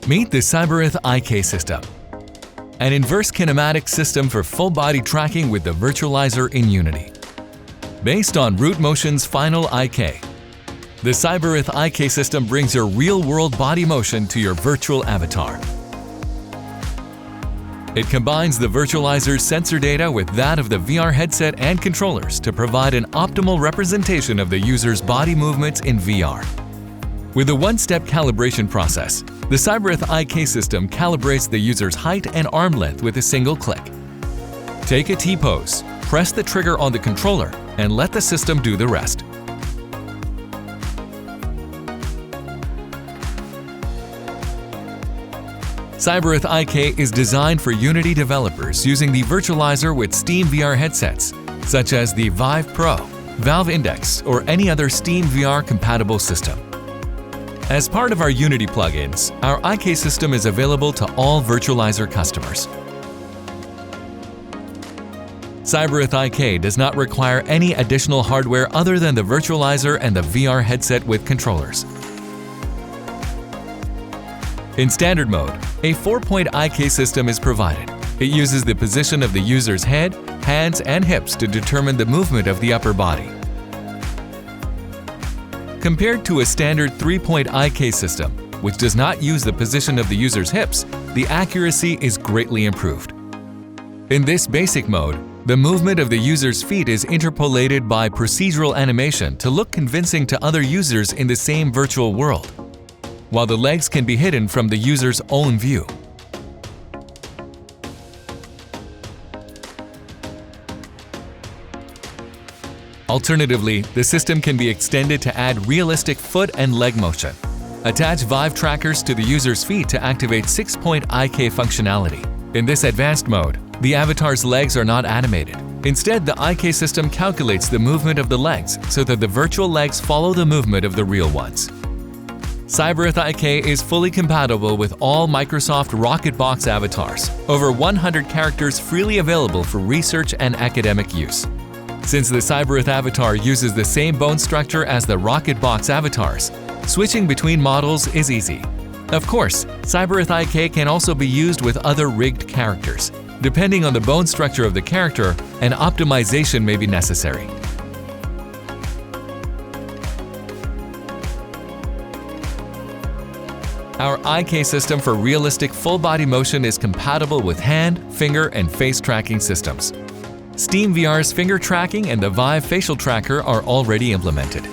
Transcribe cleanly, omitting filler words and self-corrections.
Meet the Cyberith-IK system, an inverse kinematics system for full body tracking with the Virtualizer in Unity. Based on Root Motion's final IK, the Cyberith-IK system brings your real-world body motion to your virtual avatar. It combines the Virtualizer's sensor data with that of the VR headset and controllers to provide an optimal representation of the user's body movements in VR. With a one-step calibration process, the Cyberith-IK system calibrates the user's height and arm length with a single click. Take a T-pose, press the trigger on the controller, and let the system do the rest. Cyberith-IK is designed for Unity developers using the Virtualizer with SteamVR headsets, such as the Vive Pro, Valve Index, or any other SteamVR compatible system. As part of our Unity plugins, our IK system is available to all Virtualizer customers. Cyberith-IK does not require any additional hardware other than the Virtualizer and the VR headset with controllers. In standard mode, a 4-point IK system is provided. It uses the position of the user's head, hands, and hips to determine the movement of the upper body. Compared to a standard 3-point IK system, which does not use the position of the user's hips, the accuracy is greatly improved. In this basic mode, the movement of the user's feet is interpolated by procedural animation to look convincing to other users in the same virtual world, while the legs can be hidden from the user's own view. Alternatively, the system can be extended to add realistic foot and leg motion. Attach Vive trackers to the user's feet to activate 6-point IK functionality. In this advanced mode, the avatar's legs are not animated. Instead, the IK system calculates the movement of the legs so that the virtual legs follow the movement of the real ones. Cyberith-IK is fully compatible with all Microsoft RocketBox avatars, over 100 characters freely available for research and academic use. Since the Cyberith avatar uses the same bone structure as the RocketBox avatars, switching between models is easy. Of course, Cyberith-IK can also be used with other rigged characters. Depending on the bone structure of the character, an optimization may be necessary. Our IK system for realistic full-body motion is compatible with hand, finger, and face tracking systems. SteamVR's finger tracking and the Vive facial tracker are already implemented.